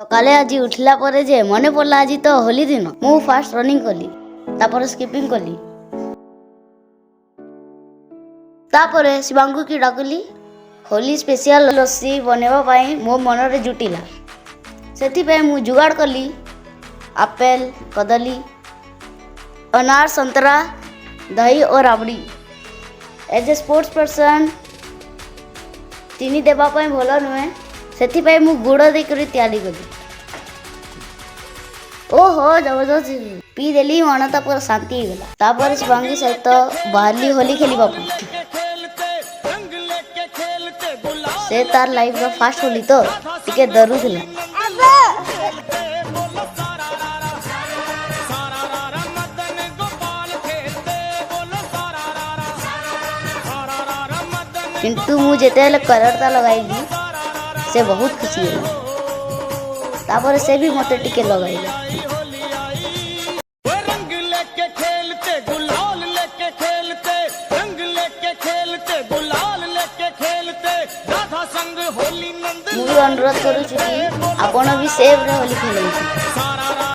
सकाले आज उठला पर जे मने पड़ला आज तो होली दिन मु फास्ट रनिंग कली तापर स्किपिंग कली तापर शिवांगु की डाकली होली स्पेशल लस्सी बनेबा पाई मो मन रे जुटिला सेथि पे मु जुगाड़ कली आपेल कदली अनार संतरा दही और राबड़ी एज ए स्पोर्ट्स पर्सन चीनी देबा पाई भलो नुहे सेथि पे मु गुड़ दे करी तैयारी कली ओहो जबरदस्त पी देली मन तो पूरा शांति हो गला तापर शिवांगी सहित बाहरली होली खेलिबा से तार लाइफ रो फास्ट होली तो टिके डरू थिला किंतु मु जेतेले कलरता लगाइली से बहुत खुशी होला तापर से भी मते टिके लगाइला रंग लेके खेलते गुलाल लेके खेलते रंग लेके खेलते गुलाल लेके खेलते राधा संग होली नंद मु अनुरोध करू छी कि आपण भी सेव रे होली खेलंती।